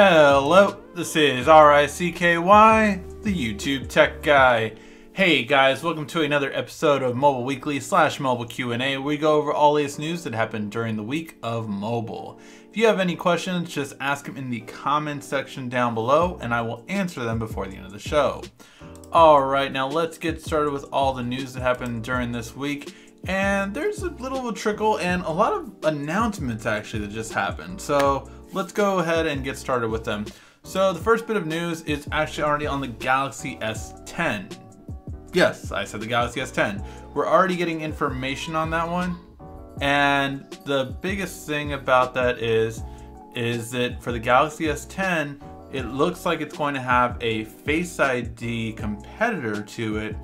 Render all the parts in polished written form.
Hello, this is RICKY, the YouTube Tech Guy. Hey guys, welcome to another episode of Mobile Weekly / Mobile Q&A, where we go over all latest news that happened during the week of mobile. If you have any questions, just ask them in the comment section down below, and I will answer them before the end of the show. Alright, now let's get started with all the news that happened during this week. And there's a little of a trickle and a lot of announcements actually that just happened. So let's go ahead and get started with them. So the first bit of news is actually already on the Galaxy S10. Yes, I said the Galaxy S10. We're already getting information on that one. And the biggest thing about that is that for the Galaxy S10, it looks like it's going to have a Face ID competitor to it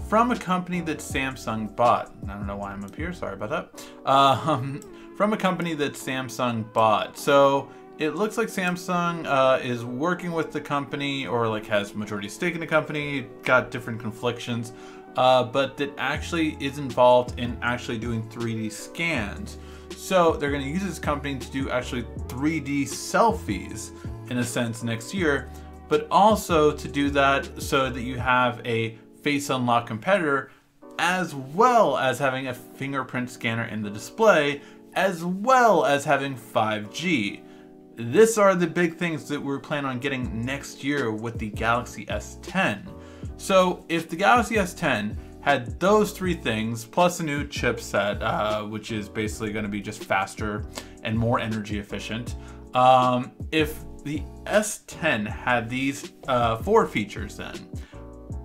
from a company that Samsung bought. I don't know why I'm up here, sorry about that. From a company that Samsung bought. So it looks like Samsung is working with the company, or like has majority stake in the company, got different conflictions, but that actually is involved in actually doing 3D scans. So they're going to use this company to do actually 3D selfies in a sense next year, but also to do that so that you have a face unlock competitor, as well as having a fingerprint scanner in the display, as well as having 5G. These are the big things that we're planning on getting next year with the Galaxy S10. So if the Galaxy S10 had those three things, plus a new chipset, which is basically going to be just faster and more energy efficient, if the S10 had these 4 features, then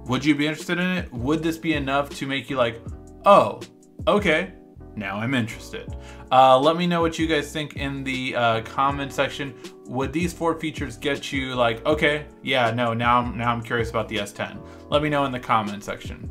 would you be interested in it? Would this be enough to make you like, oh, okay, now I'm interested? Let me know what you guys think in the comment section. Would these 4 features get you like, okay, yeah, no, now I'm curious about the S10. Let me know in the comment section.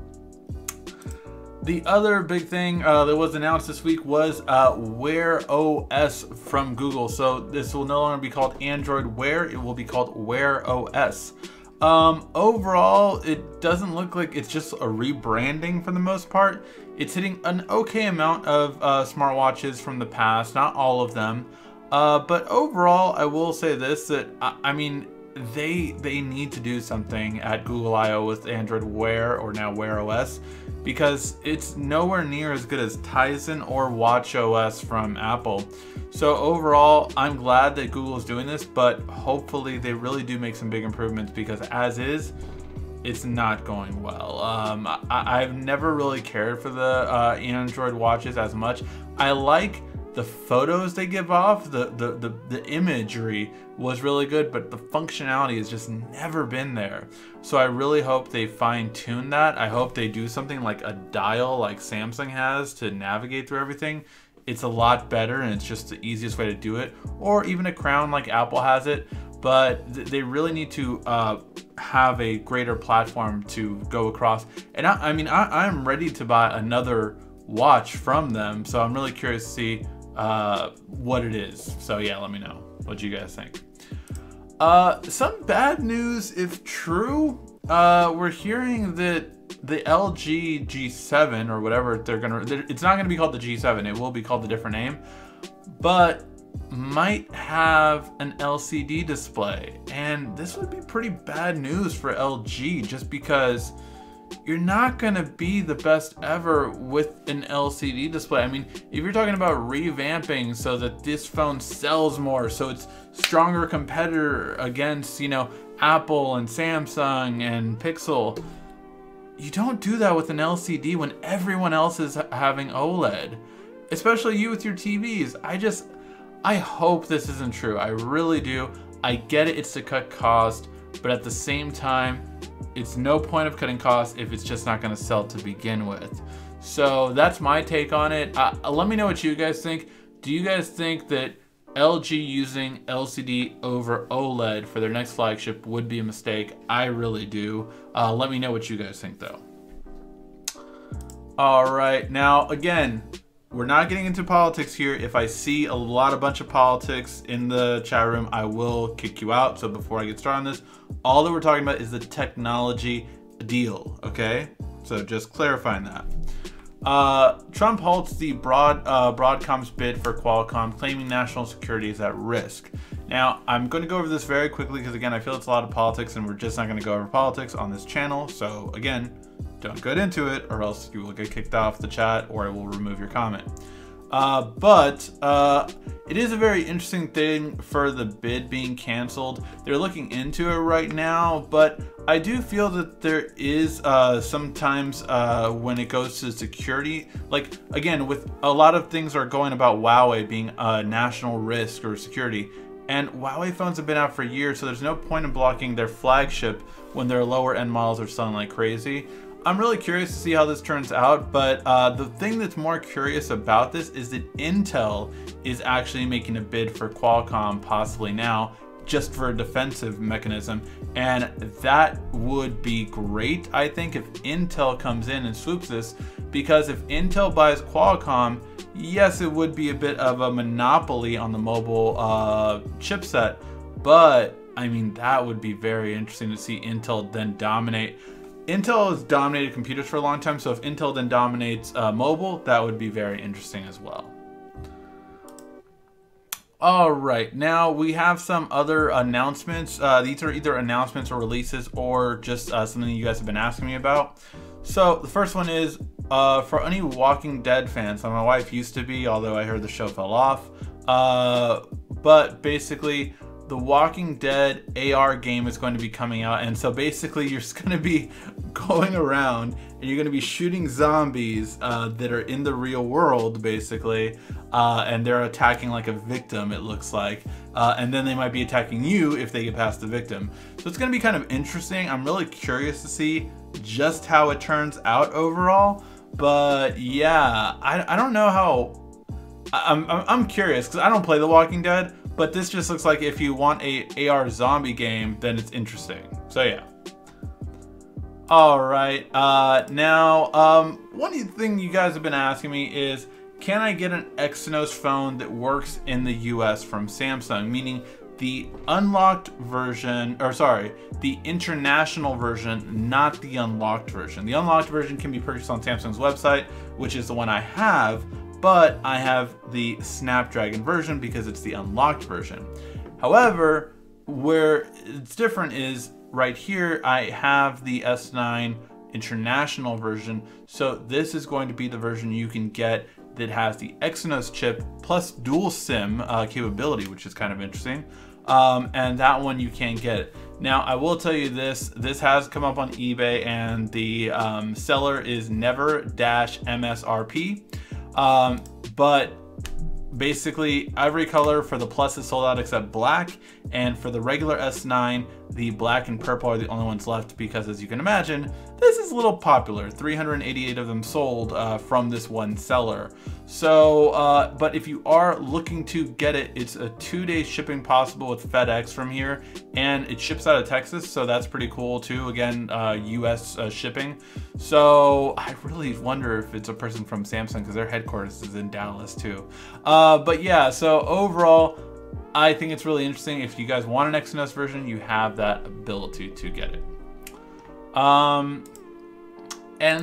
The other big thing that was announced this week was Wear OS from Google. So this will no longer be called Android Wear, it will be called Wear OS. Overall, it doesn't look like it's just a rebranding for the most part. It's hitting an okay amount of smartwatches from the past, not all of them. But overall, I will say this, that I mean, they need to do something at Google I/O with Android Wear, or now Wear OS, because it's nowhere near as good as Tizen or Watch OS from Apple. So overall, I'm glad that Google is doing this, but hopefully they really do make some big improvements, because as is, it's not going well. I've never really cared for the Android watches as much. I like the photos they give off, the imagery was really good, but the functionality has just never been there. So I really hope they fine-tune that. I hope they do something like a dial like Samsung has to navigate through everything. It's a lot better, and it's just the easiest way to do it. Or even a crown like Apple has it. But they really need to have a greater platform to go across. And I mean, I'm ready to buy another watch from them, so I'm really curious to see what it is. So yeah, let me know what you guys think. Some bad news, if true. We're hearing that the LG G7 or whatever it's not gonna be called the G7, it will be called a different name, but might have an LCD display. And this would be pretty bad news for LG, just because you're not gonna be the best ever with an LCD display. I mean, if you're talking about revamping so that this phone sells more, so it's stronger competitor against, you know, Apple and Samsung and Pixel, you don't do that with an LCD when everyone else is having OLED, especially you with your TVs. I hope this isn't true. I really do. I get it, it's to cut cost, but at the same time, it's no point of cutting costs if it's just not going to sell to begin with. So that's my take on it. Let me know what you guys think. Do you guys think that LG using LCD over OLED for their next flagship would be a mistake? I really do. Let me know what you guys think though. All right, now again, we're not getting into politics here. If I see a bunch of politics in the chat room, I will kick you out. So before I get started on this, all that we're talking about is the technology deal, okay? So just clarifying that. Trump halts the Broadcom's bid for Qualcomm, claiming national security is at risk. Now, I'm going to go over this very quickly because, again, I feel it's a lot of politics and we're just not going to go over politics on this channel. So, again, don't get into it or else you will get kicked off the chat or I will remove your comment. It is a very interesting thing for the bid being canceled. They're looking into it right now, but I do feel that there is sometimes when it goes to security, like again, with a lot of things are going about Huawei being a national risk or security, and Huawei phones have been out for years, so there's no point in blocking their flagship when their lower end models are selling like crazy. I'm really curious to see how this turns out, but the thing that's more curious about this is that Intel is actually making a bid for Qualcomm possibly now, just for a defensive mechanism, and that would be great, I think, if Intel comes in and swoops this, because if Intel buys Qualcomm, yes, it would be a bit of a monopoly on the mobile chipset, but I mean, that would be very interesting to see Intel then dominate. Intel has dominated computers for a long time, so if Intel then dominates mobile, that would be very interesting as well. All right, now we have some other announcements. These are either announcements or releases or just something you guys have been asking me about. So the first one is for any Walking Dead fans. So my wife used to be, although I heard the show fell off. But basically, the Walking Dead AR game is going to be coming out, and so basically you're just going to be going around and you're going to be shooting zombies that are in the real world, basically, and they're attacking like a victim, it looks like, and then they might be attacking you if they get past the victim. So it's going to be kind of interesting. I'm really curious to see just how it turns out overall, but yeah, I don't know how. I'm curious because I don't play The Walking Dead, but this just looks like if you want a AR zombie game, then it's interesting. So yeah. All right. Now, one thing you guys have been asking me is, can I get an Exynos phone that works in the US from Samsung? Meaning the unlocked version, or sorry, the international version, not the unlocked version. The unlocked version can be purchased on Samsung's website, which is the one I have, but I have the Snapdragon version because it's the unlocked version. However, where it's different is right here, I have the S9 international version. So this is going to be the version you can get that has the Exynos chip plus dual SIM capability, which is kind of interesting. And that one you can get it. Now, I will tell you this has come up on eBay and the seller is never-MSRP. But basically every color for the Plus is sold out except black, and for the regular S9, the black and purple are the only ones left because, as you can imagine, this is a little popular. 388 of them sold from this one seller. So, but if you are looking to get it, it's a 2-day shipping possible with FedEx from here, and it ships out of Texas, so that's pretty cool too. Again, US shipping. So I really wonder if it's a person from Samsung because their headquarters is in Dallas too. But yeah, so overall, I think it's really interesting. If you guys want an Exynos version, you have that ability to get it. And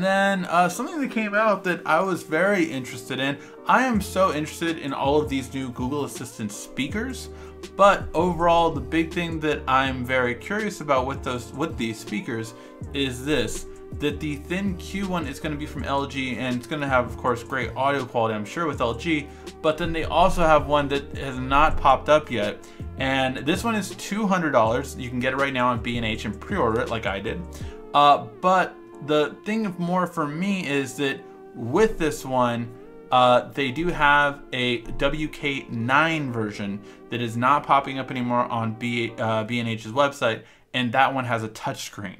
then something that came out that I was very interested in. I am so interested in all of these new Google Assistant speakers, but overall, the big thing that I'm very curious about with these speakers is this, that the Thin Q one is going to be from LG, and it's going to have, of course, great audio quality, I'm sure, with LG, but then they also have one that has not popped up yet, and this one is $200. You can get it right now on B&H and pre-order it like I did. But the thing more for me is that with this one, they do have a WK9 version that is not popping up anymore on B&H's website, and that one has a touchscreen.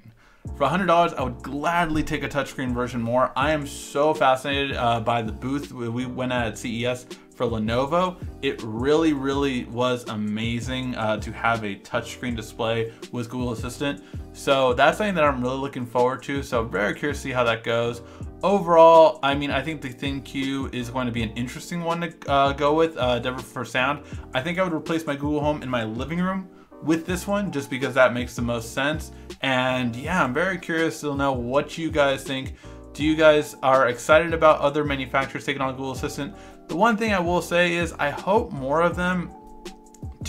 For $100, I would gladly take a touchscreen version more. I am so fascinated by the booth we went at CES for Lenovo. It really, really was amazing to have a touchscreen display with Google Assistant. So that's something that I'm really looking forward to. So very curious to see how that goes. Overall, I mean, I think the Thin Q is going to be an interesting one to go with, definitely for sound. I think I would replace my Google Home in my living room with this one, just because that makes the most sense. And yeah, I'm very curious to know what you guys think. Do you guys are excited about other manufacturers taking on Google Assistant? The one thing I will say is I hope more of them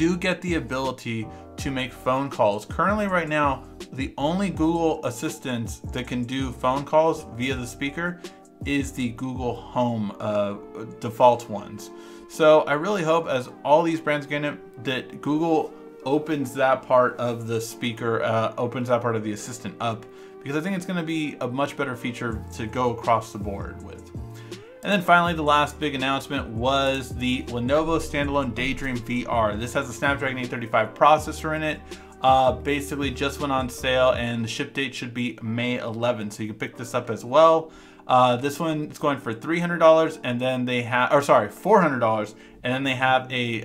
do get the ability to make phone calls. Currently right now, the only Google Assistants that can do phone calls via the speaker is the Google Home default ones. So I really hope, as all these brands get it, that Google opens that part of the speaker, opens that part of the assistant up, because I think it's going to be a much better feature to go across the board with. And then finally, the last big announcement was the Lenovo Standalone Daydream VR. This has a Snapdragon 835 processor in it. Basically just went on sale, and the ship date should be May 11th, so you can pick this up as well. This one is going for $300, and then they have, or sorry, $400, and then they have a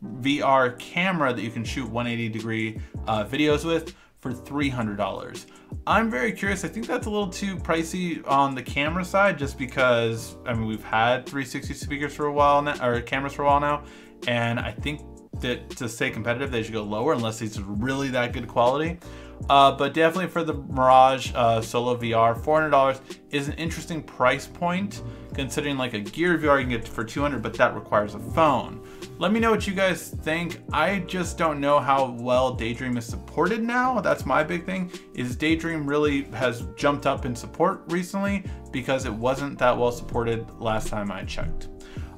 VR camera that you can shoot 180-degree videos with for $300. I'm very curious. I think that's a little too pricey on the camera side, just because, I mean, we've had 360 speakers for a while now, or cameras for a while now, and I think that to stay competitive, they should go lower unless these are really that good quality. But definitely for the Mirage Solo VR, $400 is an interesting price point, considering like a Gear VR you can get for $200, but that requires a phone. Let me know what you guys think. I just don't know how well Daydream is supported now. That's my big thing, is Daydream really has jumped up in support recently, because it wasn't that well supported last time I checked.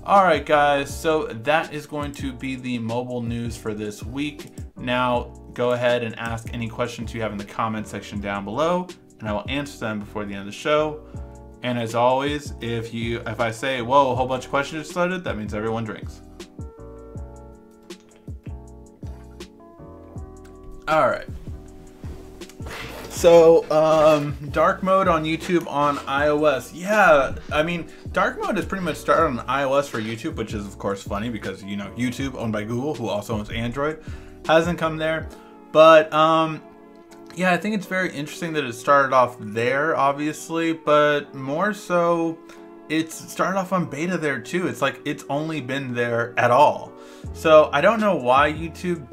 All right, guys, so that is going to be the mobile news for this week. Now, go ahead and ask any questions you have in the comment section down below, and I will answer them before the end of the show. And as always, if I say, whoa, a whole bunch of questions just started, that means everyone drinks. All right. So, dark mode on YouTube on iOS. Yeah, I mean, dark mode has pretty much started on iOS for YouTube, which is of course funny because, you know, YouTube, owned by Google, who also owns Android, hasn't come there. But, yeah, I think it's very interesting that it started off there, obviously, but more so, it's started off on beta there too. It's like it's only been there at all. So I don't know why YouTube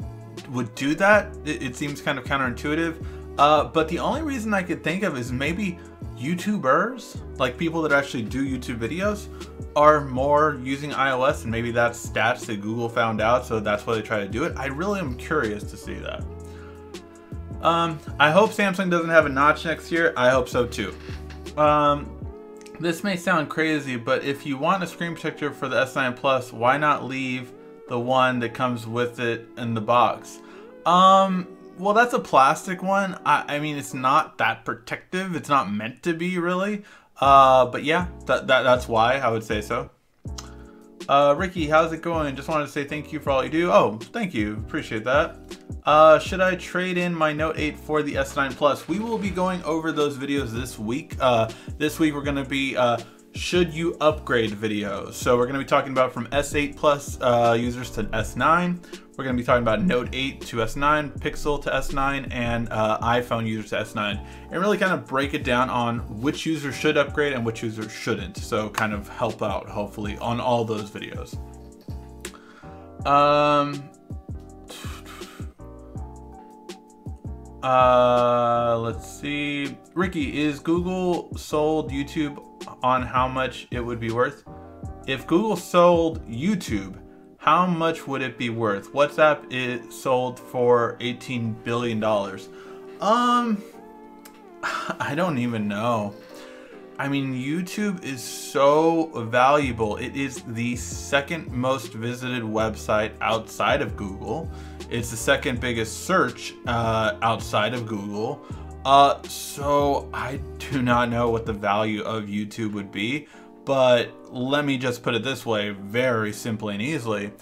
would do that. It seems kind of counterintuitive. But the only reason I could think of is maybe YouTubers, like people that actually do YouTube videos, are more using iOS, and maybe that's stats that Google found out, so that's why they try to do it. I really am curious to see that. I hope Samsung doesn't have a notch next year. I hope so too. This may sound crazy, but if you want a screen protector for the S9 Plus, why not leave the one that comes with it in the box? Well, that's a plastic one. I mean, it's not that protective. It's not meant to be, really. But yeah, that's why I would say so. Ricky, how's it going? Just wanted to say thank you for all you do. Oh, thank you. Appreciate that. Should I trade in my Note 8 for the S9 Plus? We will be going over those videos this week. This week we're going to be should you upgrade videos. So we're going to be talking about from S8 Plus users to S9. We're going to be talking about Note 8 to S9, Pixel to S9, and iPhone users to S9. And really kind of break it down on which users should upgrade and which users shouldn't. So kind of help out, hopefully, on all those videos. Let's see. Ricky, is Google sold YouTube on how much it would be worth? If Google sold YouTube, how much would it be worth? WhatsApp is sold for $18 billion. I don't even know. I mean, YouTube is so valuable. It is the second most visited website outside of Google. It's the second biggest search outside of Google. So I do not know what the value of YouTube would be, but let me just put it this way, very simply and easily.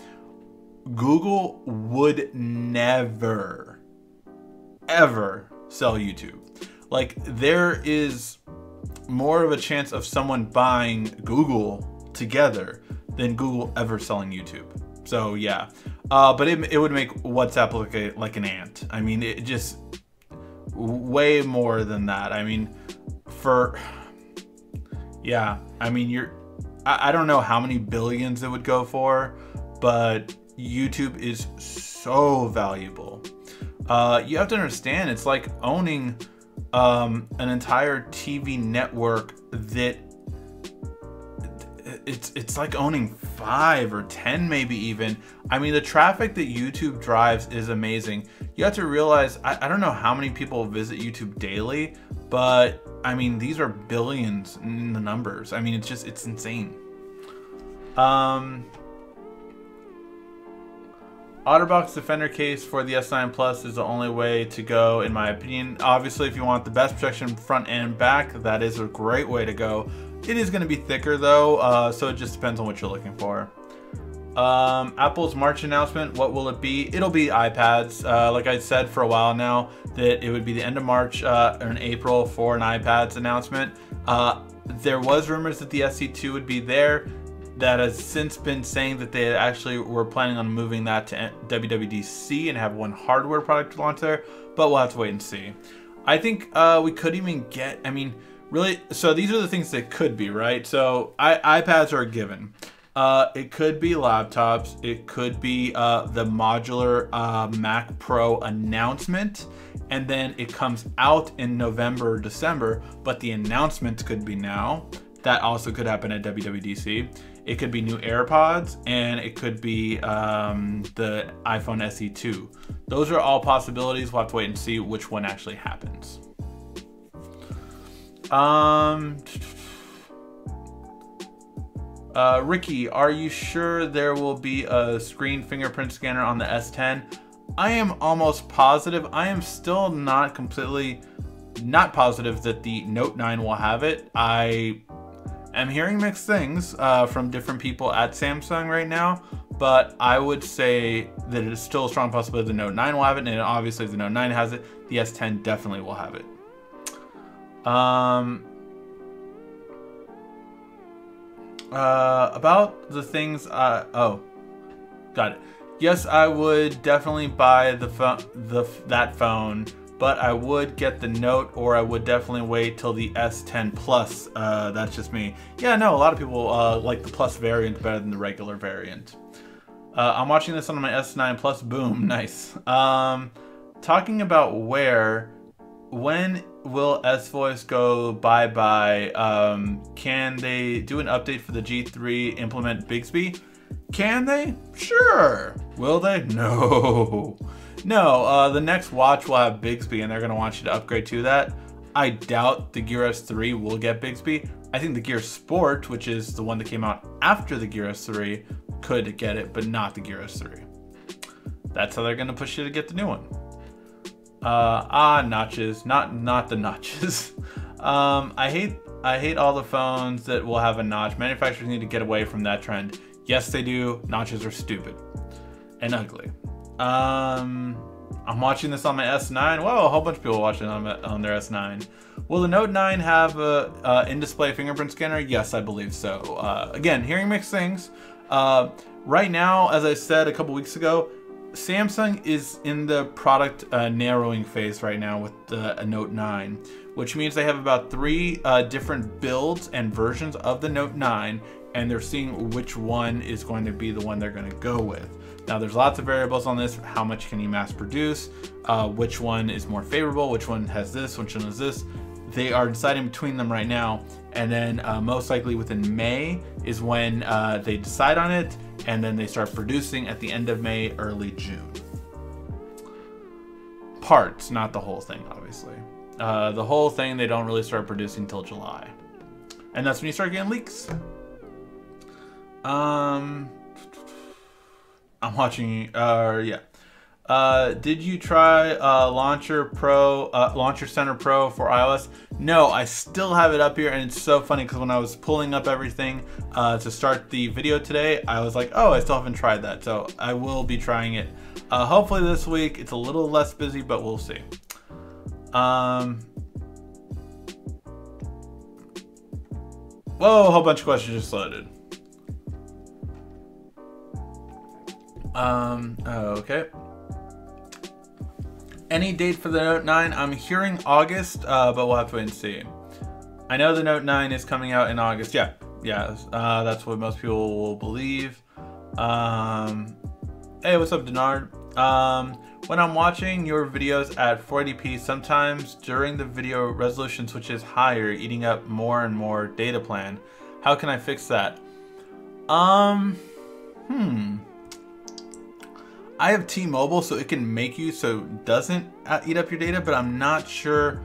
Google would never, ever sell YouTube. Like, there is more of a chance of someone buying Google together than Google ever selling YouTube. So yeah, but it would make WhatsApp look like an ant. I mean, it just way more than that. I mean, yeah, I mean, I don't know how many billions it would go for, but YouTube is so valuable. You have to understand, it's like owning an entire TV network that it's like owning 5 or 10 maybe even. I mean, the traffic that YouTube drives is amazing. You have to realize, I don't know how many people visit YouTube daily, but I mean, these are billions in the numbers. I mean, it's insane. Otterbox Defender case for the S9 Plus is the only way to go, in my opinion. Obviously, if you want the best protection front and back, that is a great way to go. It is going to be thicker though, so it just depends on what you're looking for. Apple's March announcement, what will it be? It'll be iPads. Like I said for a while now, that it would be the end of March or in April for an iPads announcement. There was rumors that the SE2 would be there. That has since been saying that they actually were planning on moving that to WWDC and have one hardware product to launch there, but we'll have to wait and see. I think we could even get, I mean, really, so these are the things that could be, right? So iPads are a given. It could be laptops. It could be the modular Mac Pro announcement, and then it comes out in November or December, but the announcement could be now. That also could happen at WWDC. It could be new AirPods, and it could be the iPhone SE2. Those are all possibilities. We'll have to wait and see which one actually happens. Ricky, are you sure there will be a screen fingerprint scanner on the S10? I am almost positive. I am still not completely not positive that the Note 9 will have it. I'm hearing mixed things from different people at Samsung right now, but I would say that it is still a strong possibility the Note 9 will have it, and obviously if the Note 9 has it, the S10 definitely will have it. About the things, oh, got it. Yes, I would definitely buy that phone, but I would get the Note, or I would definitely wait till the S10 Plus. That's just me. Yeah, no, a lot of people like the Plus variant better than the regular variant. I'm watching this on my S9 Plus. Boom, nice. Talking about when will S-Voice go bye-bye? Can they do an update for the G3, implement Bixby? Can they? Sure. Will they? No. No, the next watch will have Bixby, and they're going to want you to upgrade to that. I doubt the Gear S3 will get Bixby. I think the Gear Sport, which is the one that came out after the Gear S3, could get it, but not the Gear S3. That's how they're going to push you to get the new one. Notches. Not the notches. I hate all the phones that will have a notch. Manufacturers need to get away from that trend. Yes, they do. Notches are stupid and ugly. I'm watching this on my S9. Whoa, a whole bunch of people watching on their S9. Will the Note 9 have a in-display fingerprint scanner? Yes, I believe so. Again, hearing mixed things. Right now, as I said a couple weeks ago, Samsung is in the product narrowing phase right now with the Note 9, which means they have about 3 different builds and versions of the Note 9, and they're seeing which one is going to be the one they're going to go with. Now, there's lots of variables on this. How much can you mass produce? Which one is more favorable? Which one has this? Which one has this? They are deciding between them right now, and then most likely within May is when they decide on it, and then they start producing at the end of May, early June. Parts, not the whole thing, obviously. The whole thing they don't really start producing until July, and that's when you start getting leaks. I'm watching, yeah. Did you try Launcher Center Pro for iOS? No, I still have it up here, and it's so funny because when I was pulling up everything to start the video today, I was like, oh, I still haven't tried that. So I will be trying it hopefully this week. It's a little less busy, but we'll see. Whoa, a whole bunch of questions just loaded. Okay. Any date for the Note 9? I'm hearing August, but we'll have to wait and see. I know the Note 9 is coming out in August. Yeah, that's what most people will believe. Hey, what's up, Denard? When I'm watching your videos at 480p, sometimes during the video resolution switches higher, eating up more and more data plan. How can I fix that? I have T-Mobile, so it can make you so it doesn't eat up your data, but I'm not sure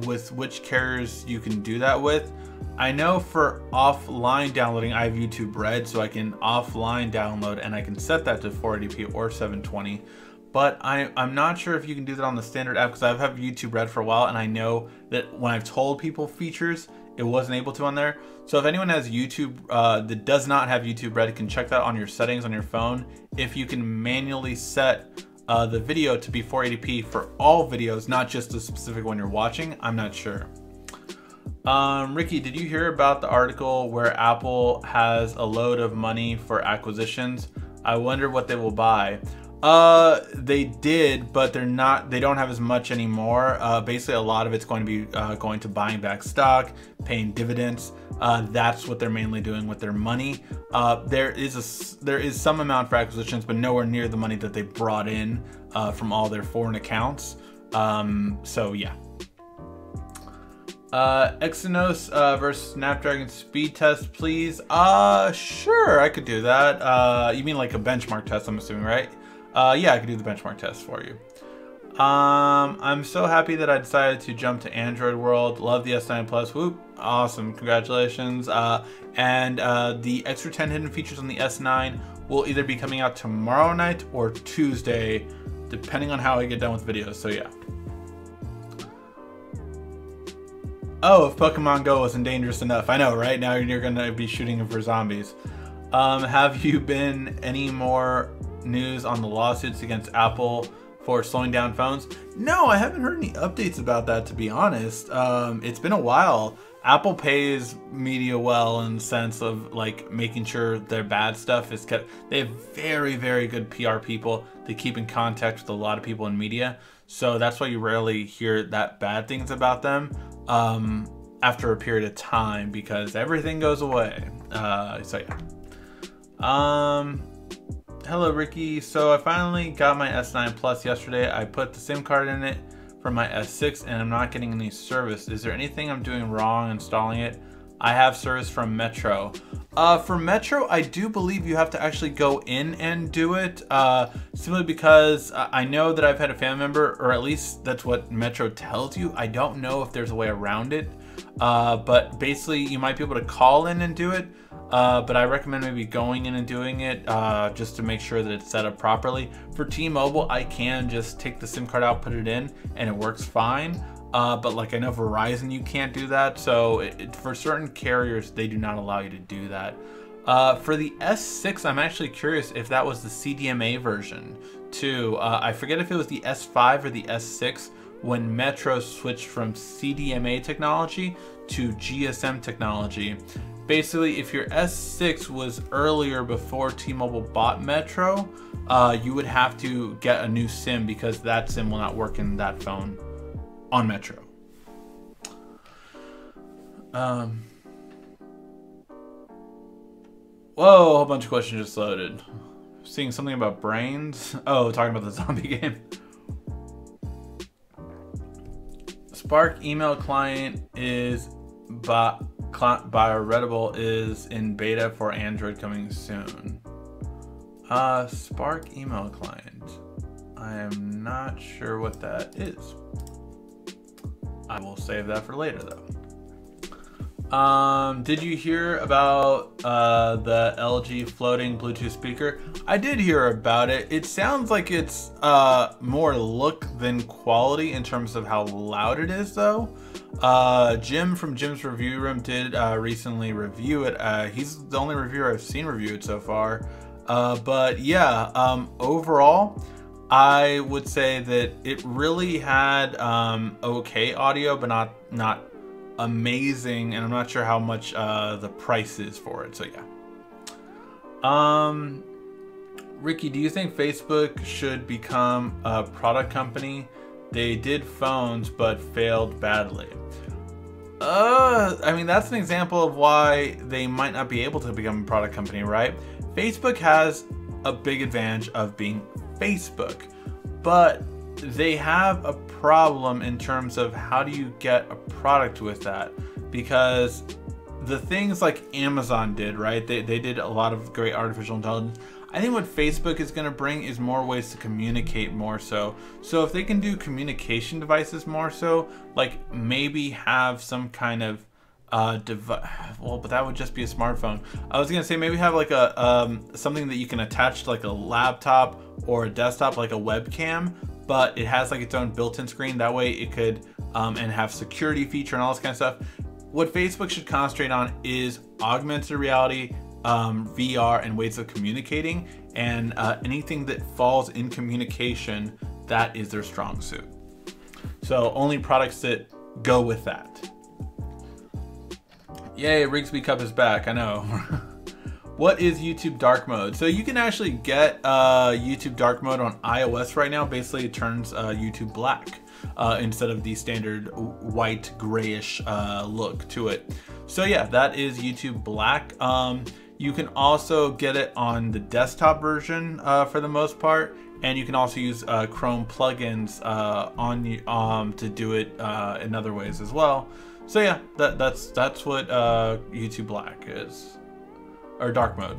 with which carriers you can do that with. I know for offline downloading, I have YouTube Red, so I can offline download and I can set that to 480p or 720. But I'm not sure if you can do that on the standard app, because I've had YouTube Red for a while, and I know that when I've told people features, it wasn't able to on there. So if anyone has YouTube that does not have YouTube Red, you can check that on your settings on your phone. If you can manually set the video to be 480p for all videos, not just the specific one you're watching, I'm not sure. Ricky, did you hear about the article where Apple has a load of money for acquisitions? I wonder what they will buy. They did, but they don't have as much anymore. Basically a lot of it's going to be going to buying back stock, paying dividends. That's what they're mainly doing with their money. There is some amount for acquisitions, but nowhere near the money that they brought in from all their foreign accounts. So yeah. Exynos versus Snapdragon speed test, please. Sure, I could do that. You mean like a benchmark test, I'm assuming, right? Yeah, I could do the benchmark test for you. I'm so happy that I decided to jump to Android world. Love the S9 Plus. Whoop. Awesome. Congratulations. And the extra 10 hidden features on the S9 will either be coming out tomorrow night or Tuesday, depending on how I get done with videos. So yeah. Oh, if Pokemon Go wasn't dangerous enough. I know, right? Now you're going to be shooting them for zombies. Have you been any more news on the lawsuits against Apple for slowing down phones? No, I haven't heard any updates about that, to be honest. It's been a while. Apple pays media well in the sense of like making sure their bad stuff is kept. They have very, very good PR people. They keep in contact with a lot of people in media. So that's why you rarely hear that bad things about them after a period of time, because everything goes away. So yeah. Hello Ricky, so I finally got my S9 Plus yesterday. I put the SIM card in it for my S6 and I'm not getting any service. Is there anything I'm doing wrong installing it? I have service from Metro. For Metro, I do believe you have to actually go in and do it, simply because I know that I've had a family member, or at least that's what Metro tells you. I don't know if there's a way around it, but basically you might be able to call in and do it. But I recommend maybe going in and doing it just to make sure that it's set up properly. For T-Mobile, I can just take the SIM card out, put it in, and it works fine. But like I know Verizon, you can't do that. So for certain carriers, they do not allow you to do that. For the S6, I'm actually curious if that was the CDMA version too. I forget if it was the S5 or the S6 when Metro switched from CDMA technology to GSM technology. Basically, if your S6 was earlier before T-Mobile bought Metro, you would have to get a new SIM because that SIM will not work in that phone on Metro. Whoa, a whole bunch of questions just loaded. Seeing something about brains. Oh, talking about the zombie game. Spark email client is bioreadable is in beta for Android coming soon. Spark email client. I am not sure what that is. I will save that for later though. Did you hear about the LG floating Bluetooth speaker? I did hear about it. It sounds like it's more look than quality in terms of how loud it is though. Jim from Jim's Review Room did recently review it. He's the only reviewer I've seen review it so far. But yeah, overall, I would say that it really had okay audio, but not amazing, and I'm not sure how much the price is for it. So yeah. Ricky, do you think Facebook should become a product company? They did phones but failed badly. I mean, that's an example of why they might not be able to become a product company, right? Facebook has a big advantage of being Facebook, but they have a problem in terms of how do you get a product with that, because the things like Amazon did, right? They did a lot of great artificial intelligence. I think what Facebook is going to bring is more ways to communicate more so. So if they can do communication devices more so, like maybe have some kind of device, well, but that would just be a smartphone. I was gonna say maybe have like a something that you can attach to like a laptop or a desktop, like a webcam, but it has like its own built-in screen. That way it could and have security feature and all this kind of stuff. What Facebook should concentrate on is augmented reality, VR, and ways of communicating, and anything that falls in communication, that is their strong suit. So only products that go with that. Yay, Rigsby Cup is back, I know. What is YouTube dark mode? So you can actually get YouTube dark mode on iOS right now. Basically it turns YouTube black instead of the standard white grayish look to it. So yeah, that is YouTube black. You can also get it on the desktop version for the most part, and you can also use Chrome plugins to do it in other ways as well. So yeah, that's what YouTube Black is, or dark mode.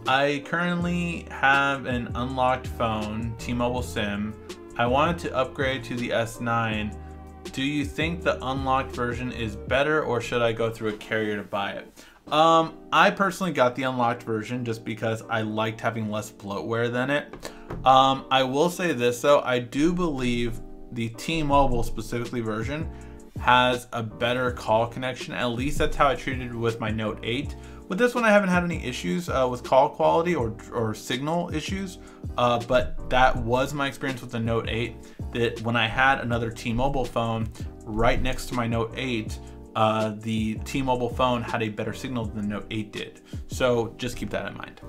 I currently have an unlocked phone, T-Mobile SIM. I wanted to upgrade to the S9. Do you think the unlocked version is better, or should I go through a carrier to buy it? I personally got the unlocked version just because I liked having less bloatware than it. I will say this though, I do believe the T-Mobile specifically version has a better call connection. At least that's how I treated it with my Note 8. With this one, I haven't had any issues with call quality or signal issues, but that was my experience with the Note 8, that when I had another T-Mobile phone right next to my Note 8, the T-Mobile phone had a better signal than the Note 8 did. So just keep that in mind.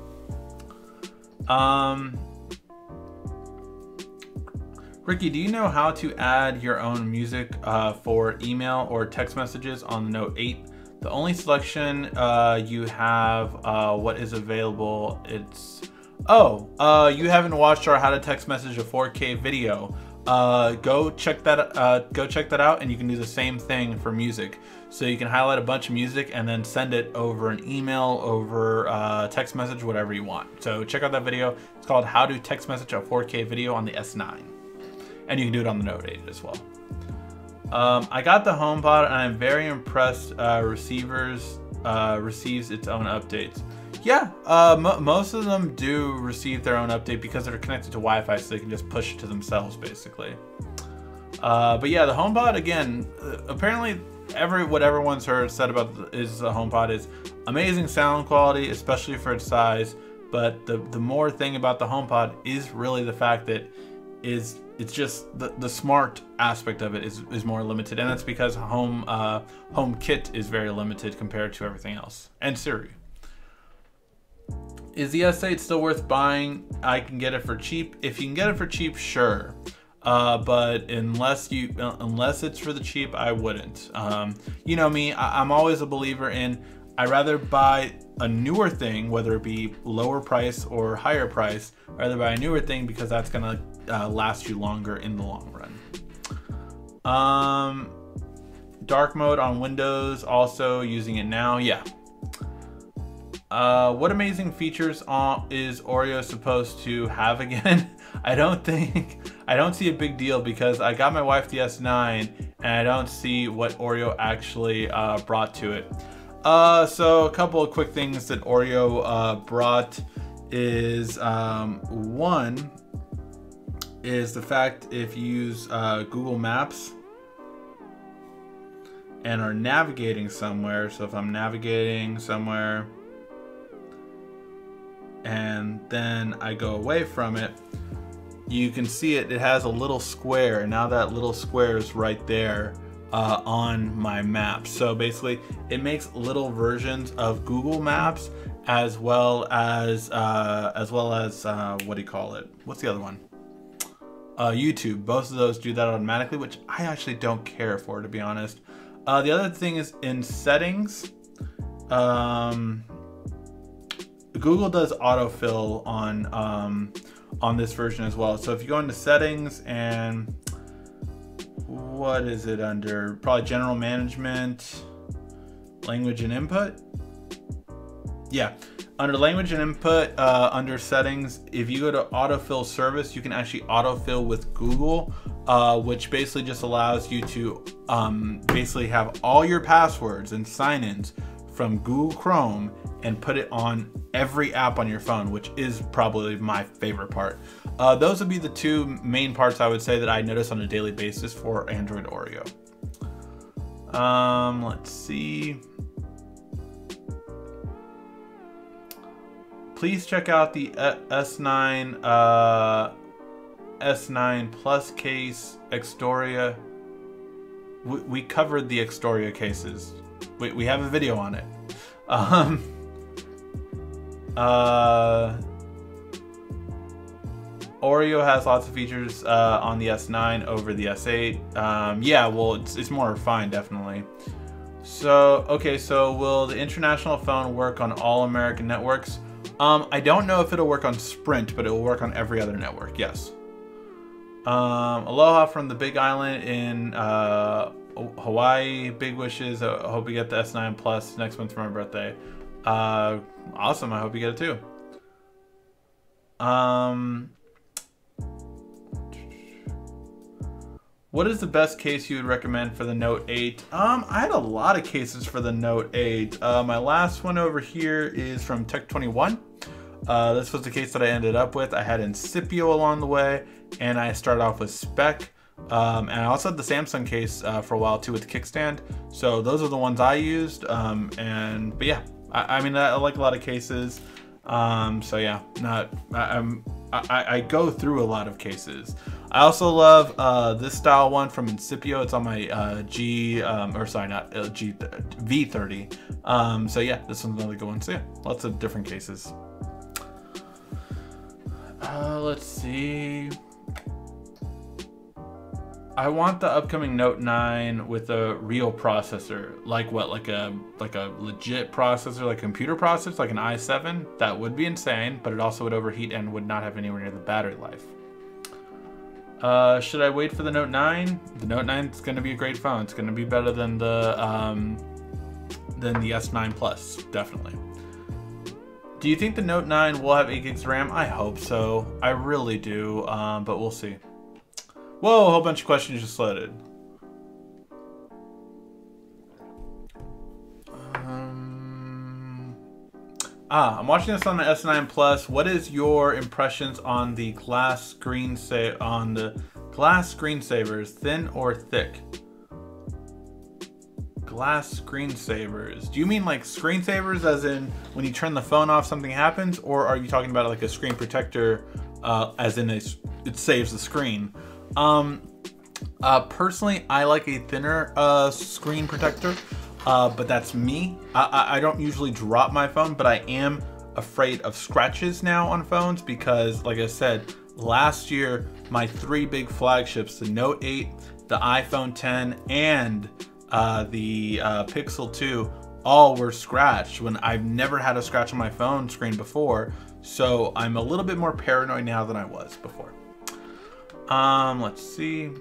Ricky, do you know how to add your own music for email or text messages on the Note 8? The only selection you have, what is available, it's... Oh, you haven't watched our How to Text Message a 4K video. Go check that out, and you can do the same thing for music. So you can highlight a bunch of music and then send it over an email, over text message, whatever you want. So check out that video. It's called How to Text Message a 4K video on the S9. And you can do it on the Note 8 as well. I got the HomePod and I'm very impressed. Receives its own updates. Yeah, most of them do receive their own update because they're connected to Wi-Fi, so they can just push it to themselves basically. But yeah, the HomePod, again, apparently what everyone's said about the HomePod is amazing sound quality, especially for its size. But the more thing about the HomePod is really the fact that it's just the smart aspect of it is more limited, and that's because HomeKit is very limited compared to everything else, and Siri. Is the S8 still worth buying? I can get it for cheap. If you can get it for cheap, sure. But unless it's for the cheap, I wouldn't. You know me, I'm always a believer in, I'd rather buy a newer thing, whether it be lower price or higher price, rather buy a newer thing because that's gonna last you longer in the long run. Dark mode on Windows, also using it now, yeah. What amazing features is Oreo supposed to have again? I don't see a big deal because I got my wife the S9 and I don't see what Oreo actually brought to it. So a couple of quick things that Oreo brought is, one is the fact if you use Google Maps and are navigating somewhere, so if I'm navigating somewhere and then I go away from it, you can see it has a little square, and now that little square is right there on my map. So basically it makes little versions of Google Maps as well as what do you call it? What's the other one? YouTube. Both of those do that automatically, which I actually don't care for, to be honest. The other thing is in settings, Google does autofill on this version as well. So if you go into settings and what is it under? Probably general management. Language and input. Yeah, under language and input, under settings, if you go to autofill service, you can actually autofill with Google, which basically just allows you to basically have all your passwords and sign-ins from Google Chrome and put it on every app on your phone, which is probably my favorite part. Those would be the two main parts I would say that I notice on a daily basis for Android Oreo. Let's see. Please check out the S9 S9 Plus case, Xtoria. We covered the Xtoria cases. We have a video on it. Oreo has lots of features on the S9 over the S8. Yeah, well, it's more refined, definitely. So, okay, so will the international phone work on all American networks? I don't know if it'll work on Sprint, but it will work on every other network, yes. Aloha from the Big Island in Hawaii. Big wishes. I hope we get the S9 Plus next month for my birthday. Awesome, I hope you get it too. What is the best case you would recommend for the Note 8? I had a lot of cases for the Note 8. My last one over here is from Tech21. This was the case that I ended up with. I had Incipio along the way, and I started off with Spec. And I also had the Samsung case for a while too with kickstand. So those are the ones I used. But yeah, I mean, I like a lot of cases. So yeah, I go through a lot of cases. I also love this style one from Incipio. It's on my V30. So yeah, this one's another good one. So yeah, lots of different cases. Let's see. I want the upcoming Note 9 with a real processor. Like what? Like a legit processor, like a computer processor, like an i7? That would be insane, but it also would overheat and would not have anywhere near the battery life. Should I wait for the Note 9? The Note 9 is going to be a great phone. It's going to be better than the S9 Plus, definitely. Do you think the Note 9 will have 8 gigs of RAM? I hope so. I really do, but we'll see. Whoa, a whole bunch of questions just loaded. I'm watching this on the S9 Plus. What is your impressions on the glass screensaver? On the glass screensavers, thin or thick? Glass screensavers. Do you mean like screensavers, as in when you turn the phone off, something happens, or are you talking about like a screen protector, as in it saves the screen? Personally, I like a thinner screen protector. But that's me. I don't usually drop my phone, but I am afraid of scratches now on phones because, like I said, last year, my 3 big flagships, the Note 8, the iPhone 10, and the Pixel 2, all were scratched when I've never had a scratch on my phone screen before. So I'm a little bit more paranoid now than I was before. Let's see.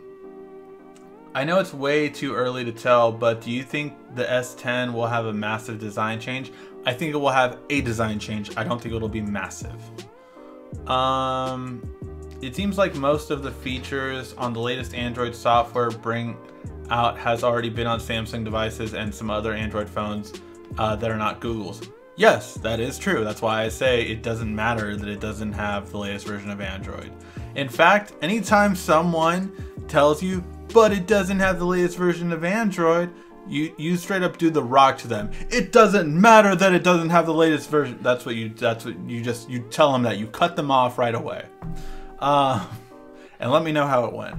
I know it's way too early to tell, but do you think the S10 will have a massive design change? I think it will have a design change. I don't think it'll be massive. It seems like most of the features on the latest Android software bring out has already been on Samsung devices and some other Android phones that are not Google's. Yes, that is true. That's why I say it doesn't matter that it doesn't have the latest version of Android. In fact, anytime someone tells you, but it doesn't have the latest version of Android, you straight up do the rock to them. It doesn't matter that it doesn't have the latest version. That's what you tell them that. You cut them off right away. And let me know how it went.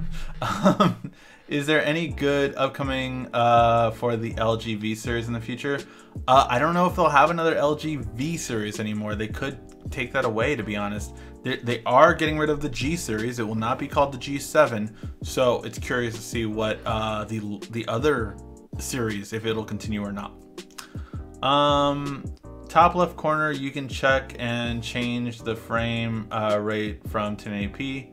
Is there any good upcoming for the LG V series in the future? I don't know if they'll have another LG V series anymore. They could take that away, to be honest. They are getting rid of the G series. It will not be called the G7. So it's curious to see what the other series, if it'll continue or not. Top left corner, you can check and change the frame rate from 1080p.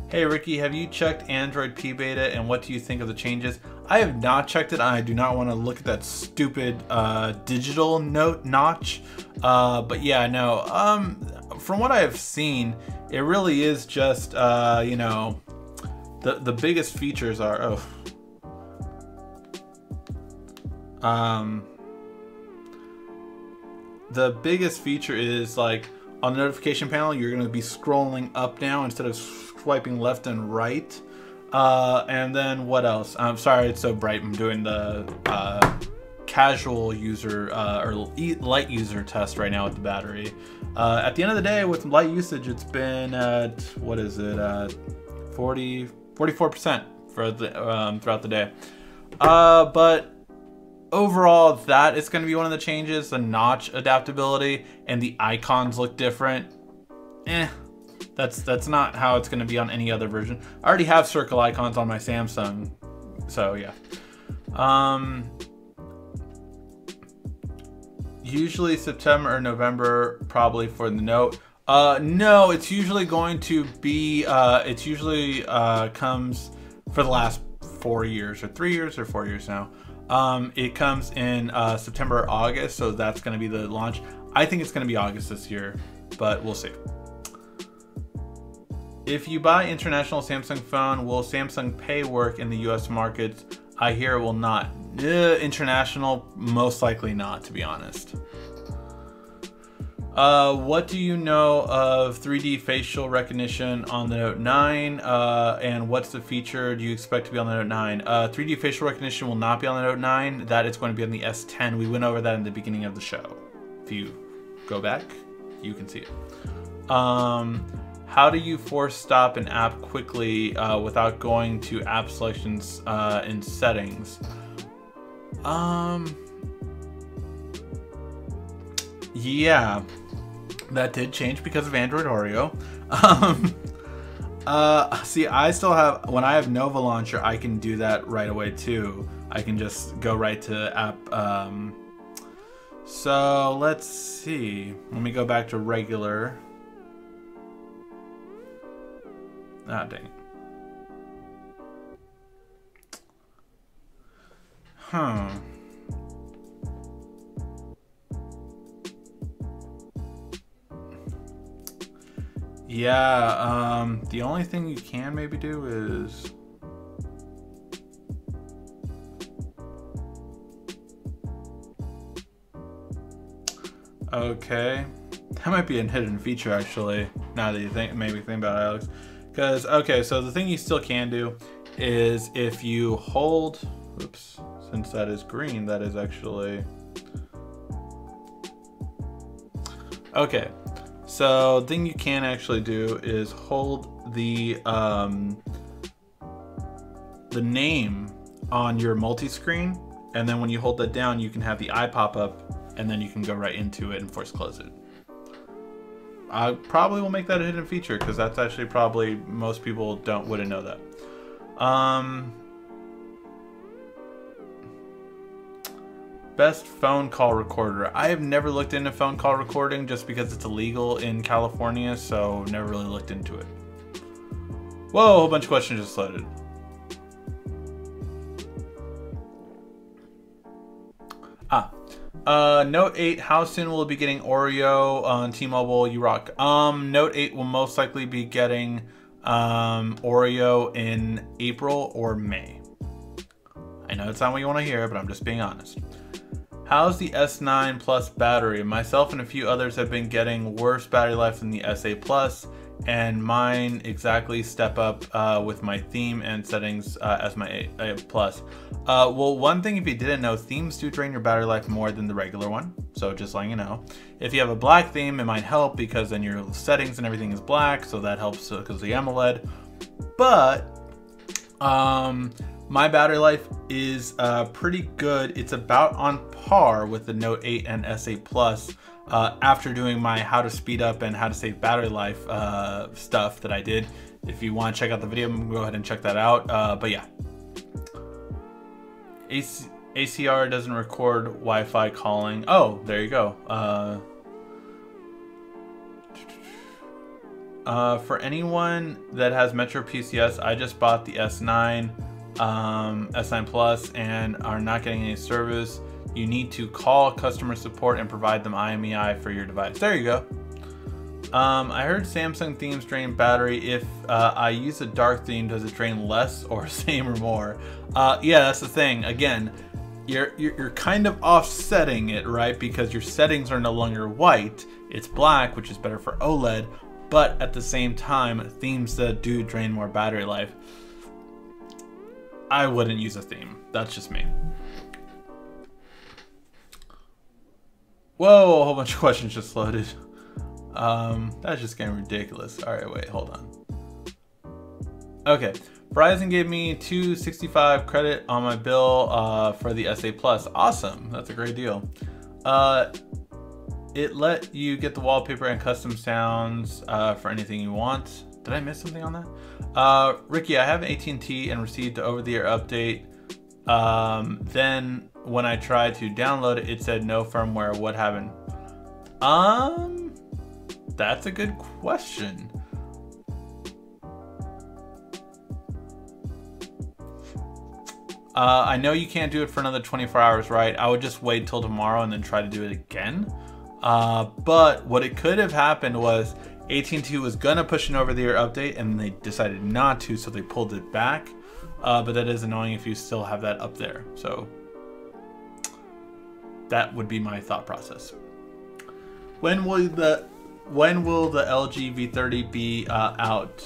Hey Ricky, have you checked Android P Beta and what do you think of the changes? I have not checked it. I do not want to look at that stupid digital notch. But yeah, no. From what I have seen, it really is just you know, the biggest features are the biggest feature is like on the notification panel, you're going to be scrolling up now instead of swiping left and right. And then what else? I'm sorry it's so bright. I'm doing the casual user or light user test right now with the battery. At the end of the day, with light usage, it's been at, what is it, 44% for the, throughout the day. But overall, that is going to be one of the changes. The notch adaptability and the icons look different. That's not how it's going to be on any other version. I already have circle icons on my Samsung, so yeah. Usually September or November, probably for the Note. No, it's usually going to be, it's usually comes for the last 4 years, or 3 years, or 4 years now. It comes in September or August, so that's going to be the launch. I think it's going to be August this year, but we'll see. If you buy international Samsung phone, will Samsung Pay work in the US markets? I hear it will not. International, most likely not, to be honest. What do you know of 3D facial recognition on the Note 9? And what's the feature do you expect to be on the Note 9? 3D facial recognition will not be on the Note 9. That is going to be on the S10. We went over that in the beginning of the show. If you go back, you can see it. How do you force stop an app quickly without going to app selections in settings? Yeah, that did change because of Android Oreo. See, I still have, when I have Nova Launcher, I can do that right away too. I can just go right to app. So let's see. Let me go back to regular. Ah, dang it. Huh. Yeah, the only thing you can maybe do is... Okay. That might be a hidden feature, actually, now that you maybe think about it, Alex. Because, okay, so the thing you still can do is if you hold, oops, since that is green, that is actually, okay. So the thing you can actually do is hold the name on your multi-screen, and then when you hold that down, you can have the eye pop up, and then you can go right into it and force close it. I probably will make that a hidden feature because that's actually probably most people wouldn't know that. Best phone call recorder. I have never looked into phone call recording just because it's illegal in California, so never really looked into it. Whoa, a whole bunch of questions just loaded. Note 8, how soon will it be getting Oreo on T-Mobile? You rock. Note 8 will most likely be getting Oreo in April or May. I know it's not what you want to hear, but I'm just being honest. How's the S9 Plus battery? Myself and a few others have been getting worse battery life than the S8 Plus, and mine exactly step up with my theme and settings as my 8 Plus. Well, one thing if you didn't know, themes do drain your battery life more than the regular one, so just letting you know. If you have a black theme, it might help because then your settings and everything is black, so that helps because of the AMOLED. But my battery life is pretty good. It's about on par with the Note 8 and S8 Plus. After doing my how to speed up and how to save battery life stuff that I did. If you want to check out the video, go ahead and check that out. But yeah. ACR doesn't record Wi-Fi calling. Oh, there you go. For anyone that has Metro PCS, I just bought the S9 S9 Plus and are not getting any service, you need to call customer support and provide them IMEI for your device. There you go. I heard Samsung themes drain battery. If I use a dark theme, does it drain less or same or more? Yeah, that's the thing. Again, you're kind of offsetting it, right? Because your settings are no longer white, it's black, which is better for OLED, but at the same time, themes that do drain more battery life, I wouldn't use a theme. That's just me. Whoa, a whole bunch of questions just loaded. That's just getting ridiculous. All right, wait, hold on. Okay, Verizon gave me $265 credit on my bill for the S8 Plus. Awesome, that's a great deal. It let you get the wallpaper and custom sounds for anything you want. Did I miss something on that? Ricky, I have AT&T and received the over-the-air update. Then when I tried to download it, it said no firmware. What happened? That's a good question. I know you can't do it for another 24 hours, right? I would just wait till tomorrow and then try to do it again. But what it could have happened was AT&T was gonna push an over-the-air update and they decided not to, so they pulled it back. But that is annoying if you still have that up there. So that would be my thought process. When will the LG V30 be out?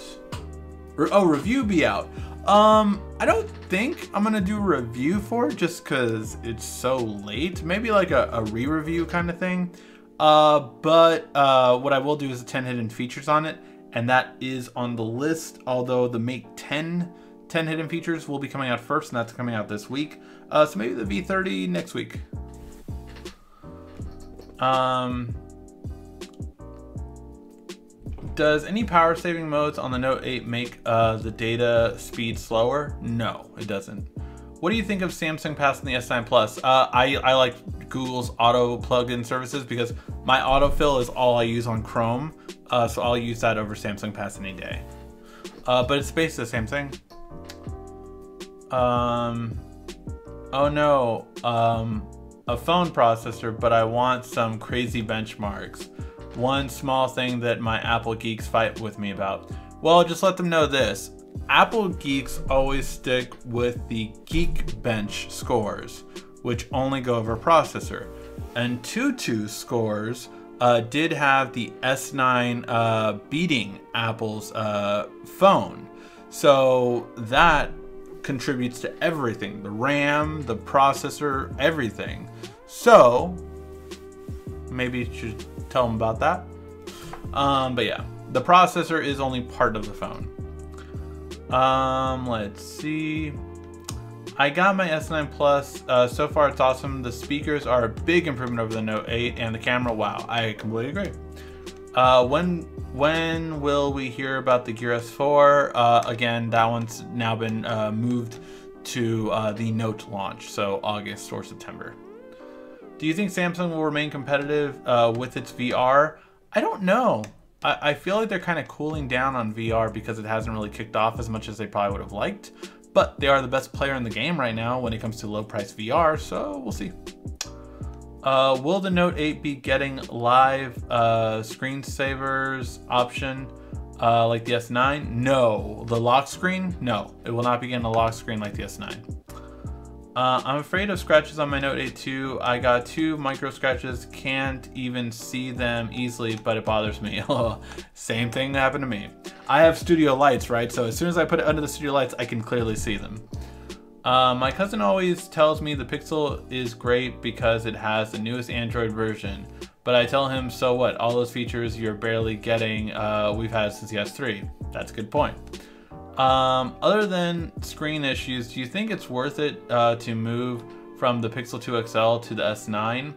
Review be out. I don't think I'm gonna do a review for it just because it's so late. Maybe like a re-review kind of thing. But what I will do is 10 hidden features on it, and that is on the list. Although the Mate 10 hidden features will be coming out first, and that's coming out this week. So maybe the V30 next week. Does any power saving modes on the Note 8 make the data speed slower? No, it doesn't. What do you think of Samsung passing the S9 Plus? I like Google's auto plug-in services because my autofill is all I use on Chrome. So I'll use that over Samsung Pass any day. But it's based on Samsung. Oh no, a phone processor, but I want some crazy benchmarks. One small thing that my Apple geeks fight with me about. Well, just let them know this. Apple geeks always stick with the Geekbench scores, which only go over processor. And Tutu scores did have the S9 beating Apple's phone. So that contributes to everything. The RAM, the processor, everything. So maybe you should tell them about that. But yeah, the processor is only part of the phone. Let's see. I got my S9 Plus. So far it's awesome. The speakers are a big improvement over the Note 8, and the camera, wow, I completely agree. When will we hear about the Gear S4? Again, that one's now been moved to the Note launch, so August or September. Do you think Samsung will remain competitive with its VR? I don't know. I feel like they're kind of cooling down on VR because it hasn't really kicked off as much as they probably would have liked. But they are the best player in the game right now when it comes to low price VR, so we'll see. Will the Note 8 be getting live screensavers option like the S9? No. The lock screen? No. It will not be getting a lock screen like the S9. I'm afraid of scratches on my Note 8 too. I got 2 micro scratches, can't even see them easily, but it bothers me. Same thing happened to me. I have studio lights, right? So as soon as I put it under the studio lights, I can clearly see them. My cousin always tells me the Pixel is great because it has the newest Android version, but I tell him, so what? All those features you're barely getting, we've had since the S3. That's a good point. Other than screen issues, do you think it's worth it to move from the Pixel 2 XL to the S9?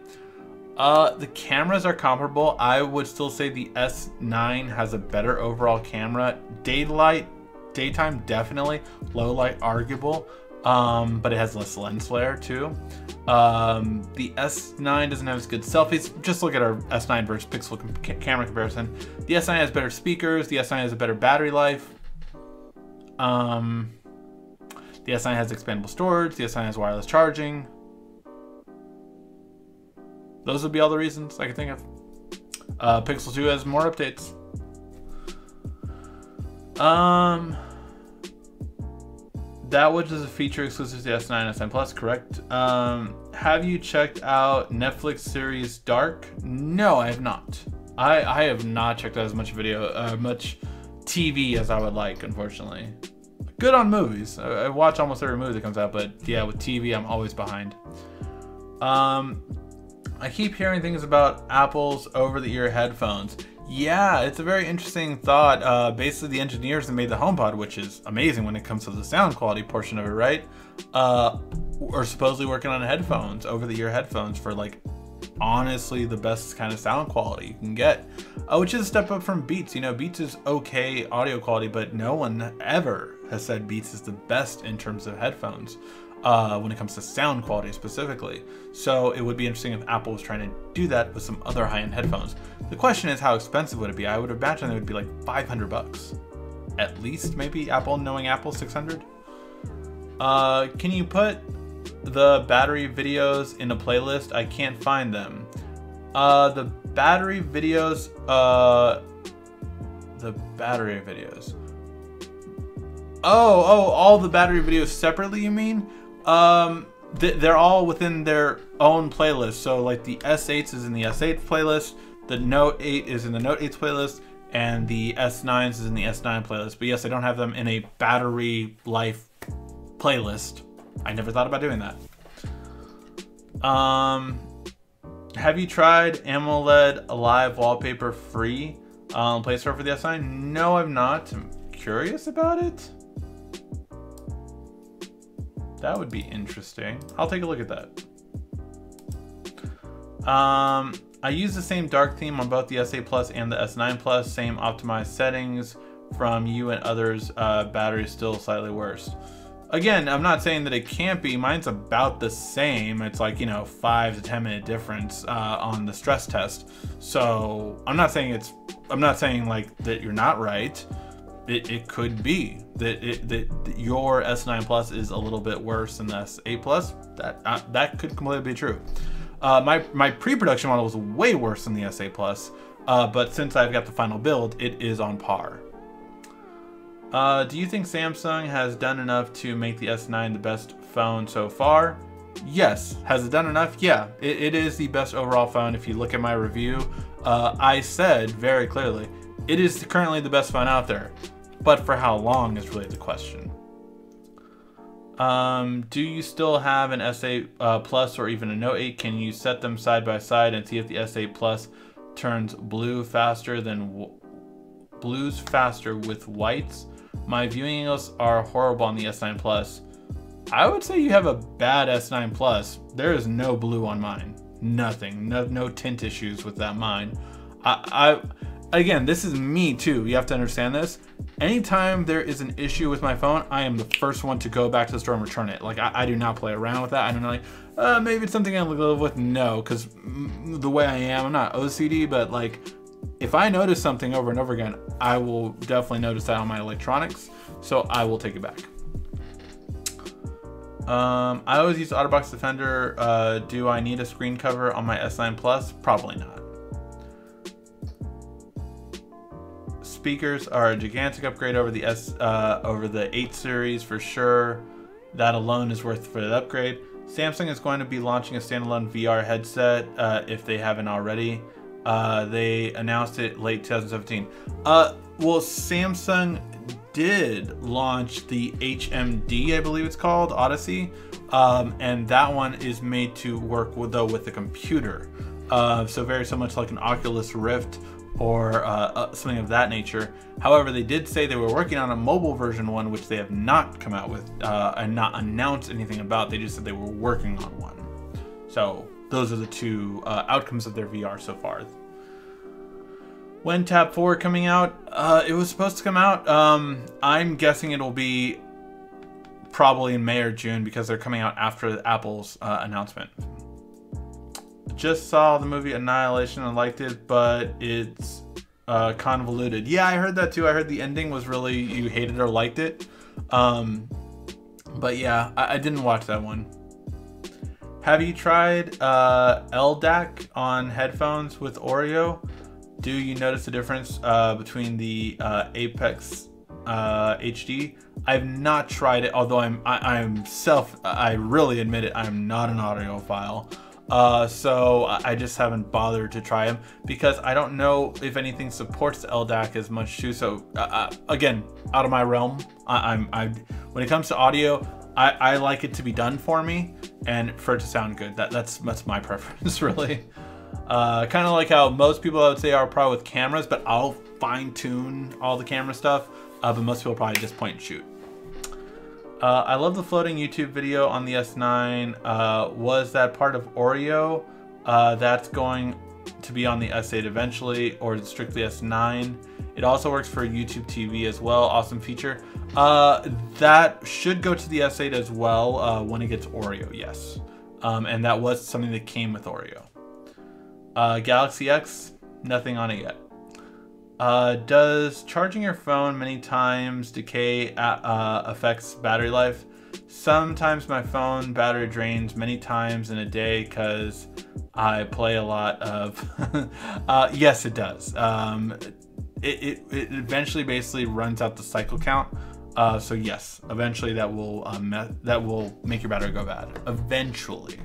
The cameras are comparable. I would still say the S9 has a better overall camera. Daytime definitely, low light arguable, but it has less lens flare too. The S9 doesn't have as good selfies. Just look at our S9 versus Pixel camera comparison. The S9 has better speakers. The S9 has a better battery life. The S9 has expandable storage. The S9 has wireless charging. Those would be all the reasons I could think of. Pixel 2 has more updates. That which is a feature exclusive to the S9 and S9 Plus, correct? Have you checked out Netflix series Dark? No, I have not. I have not checked out as much video, much TV as I would like, unfortunately. Good on movies. I watch almost every movie that comes out, but yeah, with TV, I'm always behind. I keep hearing things about Apple's over-the-ear headphones. Yeah, it's a very interesting thought. Basically, the engineers that made the HomePod, which is amazing when it comes to the sound quality portion of it, right? Are supposedly working on headphones, over-the-ear headphones for like, honestly, the best kind of sound quality you can get. Which is a step up from Beats. You know, Beats is okay audio quality, but no one ever has said Beats is the best in terms of headphones. When it comes to sound quality specifically. So it would be interesting if Apple was trying to do that with some other high-end headphones. The question is, how expensive would it be? I would imagine it would be like 500 bucks. At least, maybe, Apple, knowing Apple, 600. Can you put the battery videos in a playlist? I can't find them. The battery videos, all the battery videos separately, you mean? They're all within their own playlist. So like the S8 is in the S8 playlist, the Note 8 is in the Note 8 playlist, and the S9s is in the S9 playlist. But yes, I don't have them in a battery life playlist. I never thought about doing that. Have you tried AMOLED Alive wallpaper free Play Store for the S9? No, I've not. I'm curious about it. That would be interesting. I'll take a look at that. I use the same dark theme on both the S8 Plus and the S9 Plus. Same optimized settings from you and others. Battery still slightly worse. Again, I'm not saying that it can't be. Mine's about the same. It's like, you know, 5 to 10 minute difference on the stress test. So I'm not saying like that you're not right. It could be that your S9 Plus is a little bit worse than the S8 Plus. That could completely be true. My pre-production model was way worse than the S8 Plus, but since I've got the final build, it is on par. Do you think Samsung has done enough to make the S9 the best phone so far? Yes. Has it done enough? Yeah. It is the best overall phone. If you look at my review, I said very clearly, it is currently the best phone out there. But for how long is really the question. Do you still have an S8 Plus or even a Note 8? Can you set them side by side and see if the S8 Plus turns blues faster with whites? My viewing angles are horrible on the S9 Plus. I would say you have a bad S9 Plus. There is no blue on mine. Nothing. No tint issues with that mine. Again, this is me too. You have to understand this. Anytime there is an issue with my phone, I am the first one to go back to the store and return it. Like, I do not play around with that. I don't know, like, maybe it's something I'm live with. No, because the way I am, I'm not OCD, but like, if I notice something over and over again, I will definitely notice that on my electronics. So I will take it back. I always use Otterbox Defender. Do I need a screen cover on my S9 Plus? Probably not. Speakers are a gigantic upgrade over the 8 series for sure. That alone is worth for the upgrade. Samsung is going to be launching a standalone VR headset if they haven't already. They announced it late 2017. Well, Samsung did launch the HMD, I believe it's called, Odyssey, and that one is made to work with the computer. So very so much like an Oculus Rift or something of that nature. However, they did say they were working on a mobile version one, which they have not come out with and not announced anything about. They just said they were working on one. So those are the two outcomes of their VR so far. When Tab 4 coming out? It was supposed to come out. I'm guessing it'll be probably in May or June because they're coming out after Apple's announcement. Just saw the movie Annihilation and liked it, but it's convoluted. Yeah, I heard that too. I heard the ending was really, you hated or liked it. But yeah, I didn't watch that one. Have you tried LDAC on headphones with Oreo? Do you notice the difference between the Apex HD? I've not tried it, although I really admit it, I'm not an audiophile. So I just haven't bothered to try them because I don't know if anything supports LDAC as much too. So again, out of my realm. When it comes to audio, I like it to be done for me and for it to sound good. That's my preference, really. Kind of like how most people, I would say, are probably with cameras, but I'll fine tune all the camera stuff. But most people probably just point and shoot. I love the floating YouTube video on the S9. Was that part of Oreo? That's going to be on the S8 eventually, or strictly S9. It also works for YouTube TV as well. Awesome feature. That should go to the S8 as well when it gets Oreo, yes. And that was something that came with Oreo. Galaxy X, nothing on it yet. Does charging your phone many times decay affects battery life? Sometimes my phone battery drains many times in a day because I play a lot of... yes, it does. It eventually basically runs out the cycle count. So yes, eventually that will make your battery go bad. Eventually.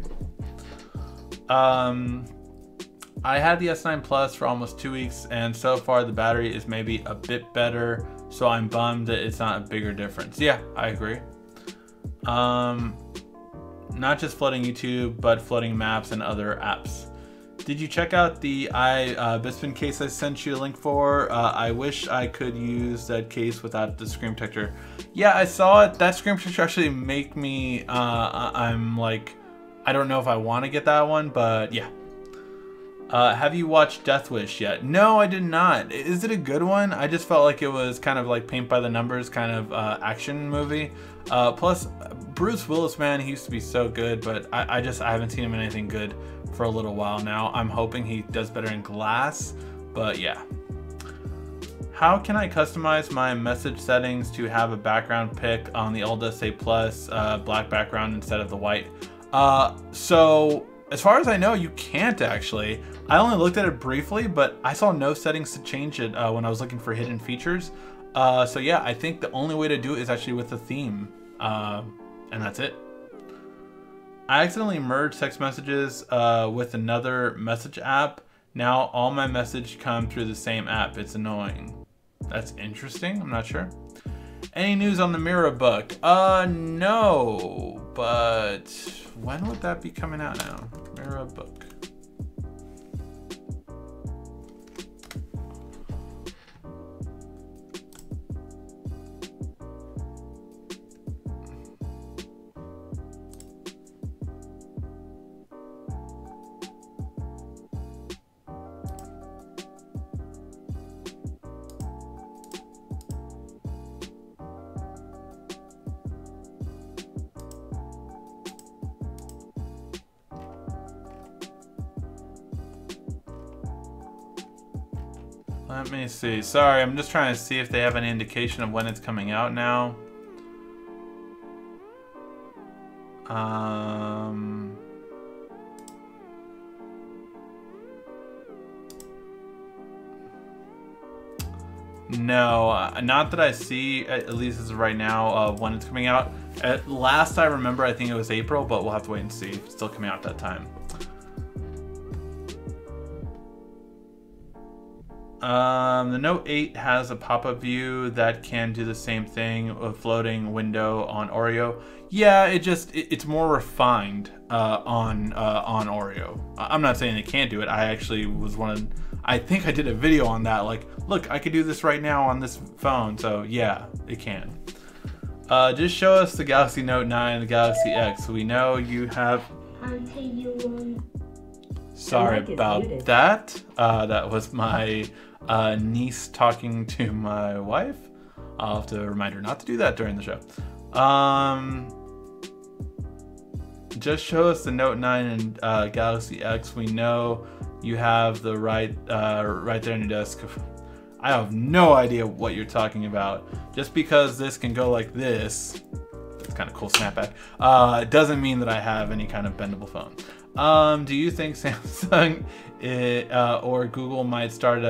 I had the S9 Plus for almost 2 weeks, and so far the battery is maybe a bit better, so I'm bummed that it's not a bigger difference. Yeah, I agree. Not just floating YouTube, but floating maps and other apps. Did you check out the Bispin case I sent you a link for? I wish I could use that case without the screen protector. Yeah, I saw it. That screen protector actually make me, I'm like, I don't know if I want to get that one, but yeah. Have you watched Death Wish yet? No, I did not. Is it a good one? I just felt like it was kind of like paint by the numbers kind of action movie. Plus, Bruce Willis, man, he used to be so good, but I haven't seen him in anything good for a little while now. I'm hoping he does better in Glass, but yeah. How can I customize my message settings to have a background pick on the old S8 Plus black background instead of the white? So as far as I know, you can't actually. I only looked at it briefly, but I saw no settings to change it when I was looking for hidden features. So yeah, I think the only way to do it is actually with the theme, and that's it. I accidentally merged text messages with another message app. Now all my messages come through the same app. It's annoying. That's interesting. I'm not sure. Any news on the Mirror book? No, but when would that be coming out now? Mirror book. Let me see. Sorry, I'm just trying to see if they have any indication of when it's coming out now. No, not that I see, at least as of right now, when it's coming out. At last I remember, I think it was April, but we'll have to wait and see if it's still coming out at that time. The Note 8 has a pop-up view that can do the same thing with floating window on Oreo. Yeah, it's more refined on Oreo. I'm not saying it can't do it. I actually was I think I did a video on that. Like, look, I could do this right now on this phone. So yeah, it can. Just show us the Galaxy Note 9 and the Galaxy X. We know you have. Sorry about that. That was my niece talking to my wife. I'll have to remind her not to do that during the show. Just show us the Note 9 and Galaxy X. We know you have the right there on your desk. I have no idea what you're talking about. Just because this can go like this, it's kind of cool snapback. Doesn't mean that I have any kind of bendable phone. Do you think Samsung or Google might start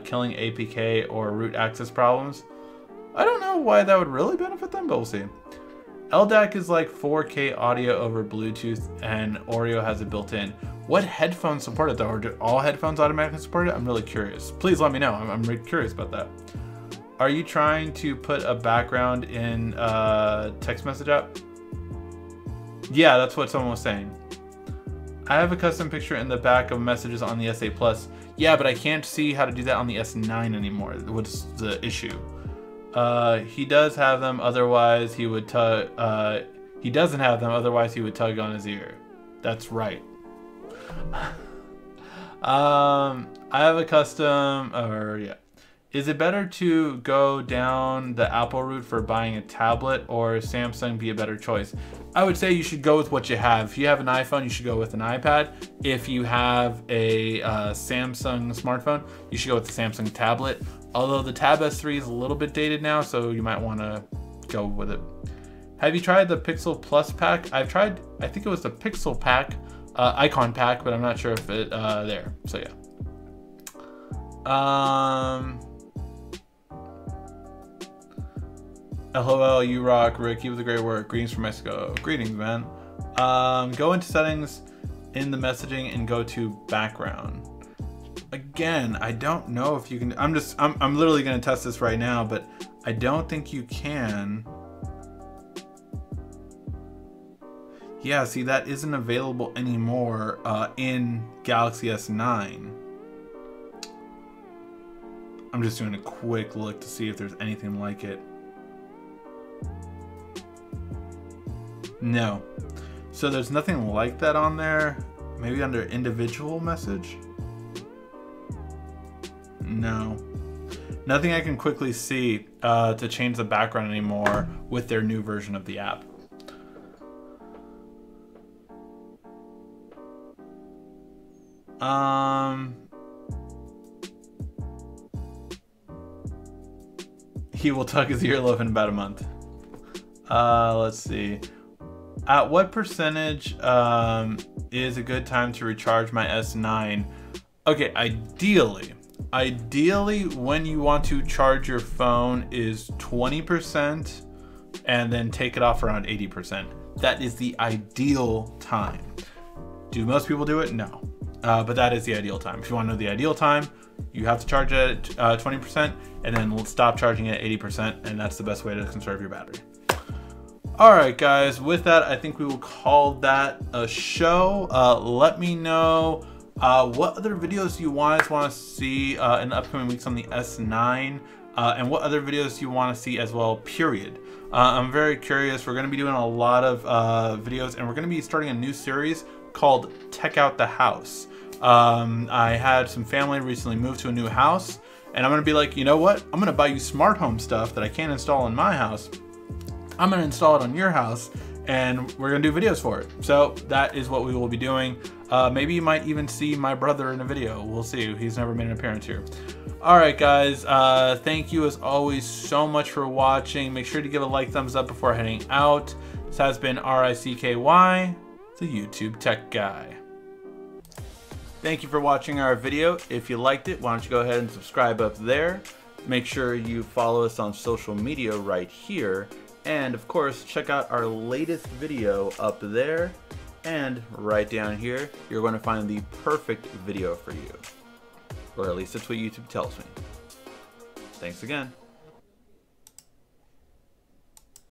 killing APK or root access problems? I don't know why that would really benefit them, but we'll see. LDAC is like 4K audio over Bluetooth, and Oreo has it built in. What headphones support it though? Or do all headphones automatically support it? I'm really curious. Please let me know. I'm really curious about that. Are you trying to put a background in text message app? Yeah, that's what someone was saying. I have a custom picture in the back of messages on the S8 Plus. Yeah, but I can't see how to do that on the S9 anymore. What's the issue? He does have them, otherwise he would tug. He doesn't have them, otherwise he would tug on his ear. That's right. I have a custom, Is it better to go down the Apple route for buying a tablet, or Samsung be a better choice? I would say you should go with what you have. If you have an iPhone, you should go with an iPad. If you have a Samsung smartphone, you should go with the Samsung tablet. Although the Tab S3 is a little bit dated now, so you might want to go with it. Have you tried the Pixel Plus pack? I've tried, I think it was the Pixel pack, Icon pack, but I'm not sure if it there. So yeah. LOL, you rock, Rick. Keep up the great work. Greetings from Mexico. Greetings, man. Go into settings in the messaging and go to background. Again, I don't know if you can. I'm literally gonna test this right now, but I don't think you can. Yeah, see, that isn't available anymore in Galaxy S9. I'm just doing a quick look to see if there's anything like it. No. So there's nothing like that on there. Maybe under individual message? No. Nothing I can quickly see to change the background anymore with their new version of the app. He will tuck his earlobe in about a month. Let's see. At what percentage is a good time to recharge my S9? Okay, ideally when you want to charge your phone is 20% and then take it off around 80%. That is the ideal time. Do most people do it? No. But that is the ideal time. If you want to know the ideal time, you have to charge it at 20% and then stop charging it at 80%, and that's the best way to conserve your battery. Alright guys, with that I think we will call that a show. Let me know what other videos you guys want to see in the upcoming weeks on the S9, and what other videos you want to see as well, period. I'm very curious. We're going to be doing a lot of videos, and we're going to be starting a new series called Tech Out the House. I had some family recently move to a new house, and I'm going to be like, you know what? I'm going to buy you smart home stuff that I can't install in my house. I'm going to install it on your house, and we're going to do videos for it. So that is what we will be doing. Maybe you might even see my brother in a video. We'll see. He's never made an appearance here. Alright guys, thank you as always so much for watching. Make sure to give a like, thumbs up before heading out. This has been RICKY, the YouTube Tech Guy. Thank you for watching our video. If you liked it, why don't you go ahead and subscribe up there. Make sure you follow us on social media right here. And of course, check out our latest video up there. And right down here, you're going to find the perfect video for you. Or at least that's what YouTube tells me. Thanks again.